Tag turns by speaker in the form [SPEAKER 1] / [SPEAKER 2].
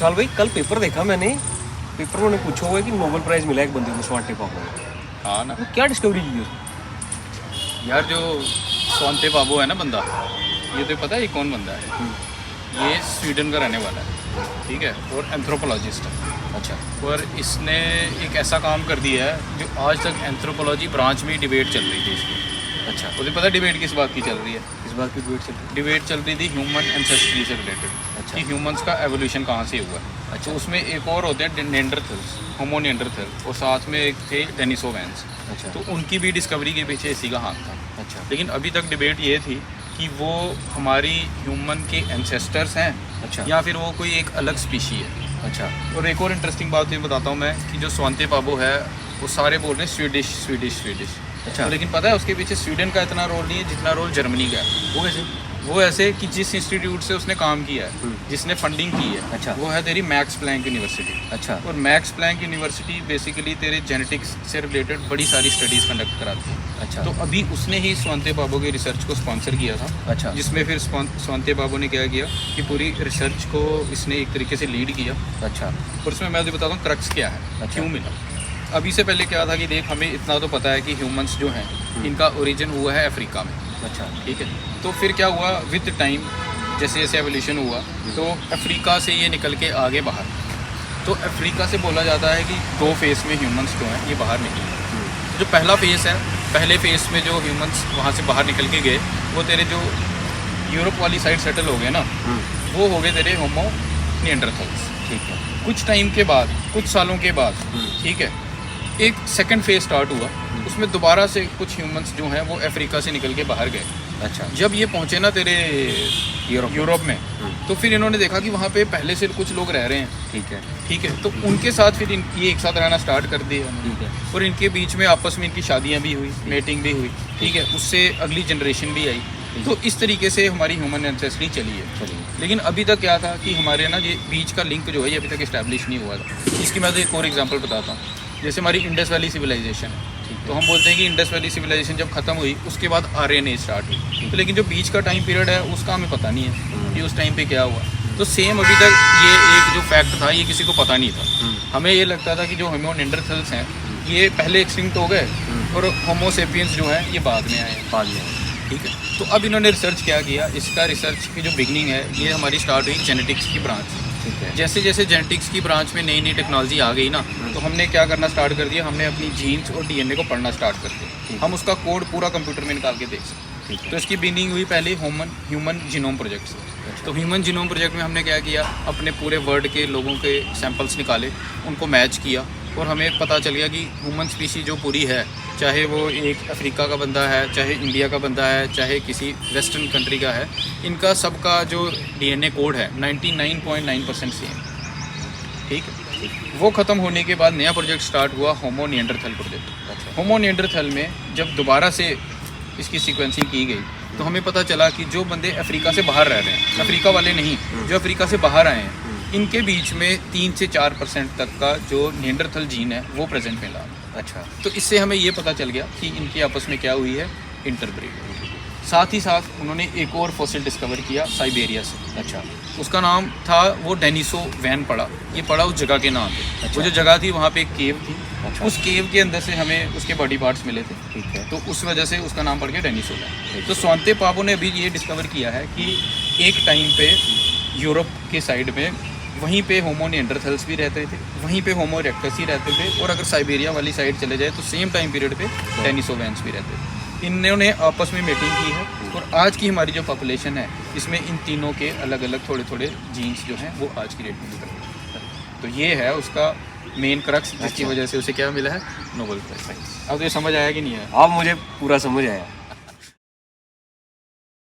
[SPEAKER 1] विशाल भाई कल पेपर देखा मैंने, पेपर में उन्हें पूछा हुआ है कि नोबेल प्राइज़ मिला एक बंदे को स्वांते पाबो को।
[SPEAKER 2] हाँ ना
[SPEAKER 1] तो क्या डिस्कवरी की उसने?
[SPEAKER 2] यार, जो स्वांते पाबो है ना बंदा, ये तो पता है ये कौन बंदा है? ये स्वीडन का रहने वाला है, ठीक है, और एंथ्रोपोलॉजिस्ट है।
[SPEAKER 1] अच्छा।
[SPEAKER 2] और इसने एक ऐसा काम कर दिया है जो आज तक एंथ्रोपोलॉजी ब्रांच में डिबेट चल रही थी इसकी।
[SPEAKER 1] अच्छा,
[SPEAKER 2] तो पता है डिबेट किस बात की चल रही है?
[SPEAKER 1] इस बात की
[SPEAKER 2] डिबेट चल रही थी ह्यूमन एंसेस्ट्री से रिलेटेड,
[SPEAKER 1] अच्छा।
[SPEAKER 2] कि ह्यूमंस का एवोल्यूशन कहाँ से हुआ है।
[SPEAKER 1] अच्छा।
[SPEAKER 2] तो उसमें एक और होते हैं नेंडरथल्स, होमो नेंडरथल, और साथ में एक थे डेनिसोवैंस।
[SPEAKER 1] अच्छा।
[SPEAKER 2] तो उनकी भी डिस्कवरी के पीछे इसी का हाथ था।
[SPEAKER 1] अच्छा।
[SPEAKER 2] लेकिन अभी तक डिबेट ये थी कि वो हमारी ह्यूमन के एंसेस्टर्स हैं,
[SPEAKER 1] अच्छा।
[SPEAKER 2] या फिर वो कोई एक अलग स्पीशी है।
[SPEAKER 1] अच्छा।
[SPEAKER 2] और एक और इंटरेस्टिंग बात ये बताता हूँ मैं, कि जो स्वांते पाबो है वो सारे बोल रहे हैं स्वीडिश स्वीडिश स्वीडिश।
[SPEAKER 1] अच्छा।
[SPEAKER 2] लेकिन पता है उसके पीछे स्वीडन का इतना रोल नहीं है जितना रोल जर्मनी का है।
[SPEAKER 1] वो कैसे?
[SPEAKER 2] वो ऐसे कि जिस इंस्टीट्यूट से उसने काम किया है, जिसने फंडिंग की है,
[SPEAKER 1] अच्छा।
[SPEAKER 2] वो है तेरी मैक्स प्लैंक यूनिवर्सिटी।
[SPEAKER 1] अच्छा।
[SPEAKER 2] और मैक्स प्लैंक यूनिवर्सिटी बेसिकली तेरे जेनेटिक्स से रिलेटेड बड़ी सारी स्टडीज़ कंडक्ट कराती है।
[SPEAKER 1] अच्छा।
[SPEAKER 2] तो अभी उसने ही स्वांते पाबो की रिसर्च को स्पॉन्सर किया था।
[SPEAKER 1] अच्छा।
[SPEAKER 2] जिसमें फिर स्वांते पाबो ने क्या किया कि पूरी रिसर्च को इसने एक तरीके से लीड किया।
[SPEAKER 1] अच्छा।
[SPEAKER 2] और उसमें मैं तो बताता हूँ क्रक्स क्या है,
[SPEAKER 1] अच्छा।
[SPEAKER 2] क्यों मिला। अभी से पहले क्या था कि देख, हमें इतना तो पता है कि ह्यूमंस जो हैं इनका ओरिजिन हुआ है अफ्रीका में।
[SPEAKER 1] अच्छा।
[SPEAKER 2] ठीक है। तो फिर क्या हुआ विद टाइम, जैसे जैसे एवोल्यूशन हुआ, तो अफ्रीका से ये निकल के आगे बाहर। तो अफ्रीका से बोला जाता है कि 2 फेस में ह्यूमंस जो हैं ये बाहर निकले। जो पहला फेस है, पहले फेस में जो ह्यूमंस वहाँ से बाहर निकल के गए, वो तेरे जो यूरोप वाली साइड सेटल हो गए ना, वो हो गए तेरे होमो निएंडरथल्स।
[SPEAKER 1] ठीक है।
[SPEAKER 2] कुछ टाइम के बाद, कुछ सालों के बाद, ठीक है, एक सेकंड फेज स्टार्ट हुआ। उसमें दोबारा से कुछ ह्यूमंस जो हैं वो अफ्रीका से निकल के बाहर गए।
[SPEAKER 1] अच्छा।
[SPEAKER 2] जब ये पहुँचे ना तेरे यूरोप में, तो फिर इन्होंने देखा कि वहाँ पे पहले से कुछ लोग रह रहे हैं।
[SPEAKER 1] ठीक है।
[SPEAKER 2] ठीक है। तो उनके साथ फिर ये एक साथ रहना स्टार्ट कर दिया।
[SPEAKER 1] ठीक है।
[SPEAKER 2] और इनके बीच में आपस में इनकी शादियाँ भी हुई, मेटिंग भी हुई। ठीक है। उससे अगली जनरेशन भी आई। तो इस तरीके से हमारी ह्यूमन एंसेस्ट्री चली है।
[SPEAKER 1] चलिए।
[SPEAKER 2] लेकिन अभी तक क्या था कि हमारे ना ये बीच का लिंक जो है ये अभी तक इस्टेब्लिश नहीं हुआ था। इसकी मैं तो एक और एग्जांपल बताता हूँ। जैसे हमारी इंडस वैली सिविलाइजेशन है, तो हम बोलते हैं कि इंडस वैली सिविलाइजेशन जब खत्म हुई उसके बाद आर्यन स्टार्ट हुई। तो लेकिन जो बीच का टाइम पीरियड है उसका हमें पता नहीं है कि उस टाइम पे क्या हुआ। तो सेम अभी तक ये एक जो फैक्ट था ये किसी को पता नहीं था। हमें ये लगता था कि जो होमो निएंडरथल्स हैं ये पहले एक्सटिंक्ट हो गए और होमो सेपियंस जो हैं ये बाद में आए।
[SPEAKER 1] बाद में।
[SPEAKER 2] ठीक है। तो अब इन्होंने रिसर्च क्या किया, इसका रिसर्च की जो बिगनिंग है ये हमारी स्टार्ट हुई जेनेटिक्स की ब्रांच।
[SPEAKER 1] ठीक है।
[SPEAKER 2] जैसे जैसे जेनेटिक्स की ब्रांच में नई नई टेक्नोलॉजी आ गई ना, तो हमने क्या करना स्टार्ट कर दिया, हमने अपनी जीन्स और डीएनए को पढ़ना स्टार्ट कर दिया। हम उसका कोड पूरा कंप्यूटर में निकाल के देख सकते।
[SPEAKER 1] ठीक है।
[SPEAKER 2] तो इसकी बिगनिंग हुई पहले ह्यूमन जीनोम प्रोजेक्ट से। तो ह्यूमन जीनोम प्रोजेक्ट में हमने क्या किया, अपने पूरे वर्ल्ड के लोगों के सैंपल्स निकाले, उनको मैच किया, और हमें पता चल गया कि ह्यूमन स्पीशी जो पूरी है, चाहे वो एक अफ्रीका का बंदा है, चाहे इंडिया का बंदा है, चाहे किसी वेस्टर्न कंट्री का है, इनका सबका जो डीएनए कोड है 99.9% सेम। ठीक है। वो ख़त्म होने के बाद नया प्रोजेक्ट स्टार्ट हुआ, होमो निएंडरथल प्रोजेक्ट।
[SPEAKER 1] अच्छा।
[SPEAKER 2] होमो निएंडरथल में जब दोबारा से इसकी सीक्वेंसिंग की गई तो हमें पता चला कि जो बंदे अफ्रीका से बाहर रह रहे हैं, अफ्रीका वाले नहीं, जो अफ्रीका से बाहर आए हैं, इनके बीच में 3 से 4% तक का जो निएंडरथल जीन है वो प्रेजेंट मिला।
[SPEAKER 1] अच्छा।
[SPEAKER 2] तो इससे हमें ये पता चल गया कि इनकी आपस में क्या हुई है, इंटरब्रीड। साथ ही साथ उन्होंने एक और फॉसिल डिस्कवर किया साइबेरिया से।
[SPEAKER 1] अच्छा।
[SPEAKER 2] उसका नाम था, वो डेनिसोवैन पड़ा, ये पड़ा उस जगह के नाम पे।
[SPEAKER 1] अच्छा।
[SPEAKER 2] वो जो जगह थी वहाँ पे एक केव थी।
[SPEAKER 1] अच्छा।
[SPEAKER 2] उस केव के अंदर से हमें उसके बॉडी पार्ट्स मिले थे।
[SPEAKER 1] ठीक है।
[SPEAKER 2] तो उस वजह से उसका नाम पड़ गया डेनिसोवैन। तो स्वांते पाबो ने अभी ये डिस्कवर किया है कि एक टाइम पे यूरोप के साइड में वहीं पे होमो निएंडरथल्स भी रहते थे, वहीं पे होमो इरेक्टस ही रहते थे, और अगर साइबेरिया वाली साइड चले जाए तो सेम टाइम पीरियड पे डेनिसोवैन्स भी रहते थे। इन्होंने आपस में मीटिंग की है, और आज की हमारी जो पॉपुलेशन है इसमें इन तीनों के अलग अलग थोड़े थोड़े जीन्स जो हैं वो आज की डेट में निकल रहे हैं। तो ये है उसका मेन क्रक्स, जिसकी वजह से उसे क्या मिला है, नोबेल प्राइज़। अब तो ये समझ आया कि नहीं आया?
[SPEAKER 1] अब मुझे पूरा समझ आया।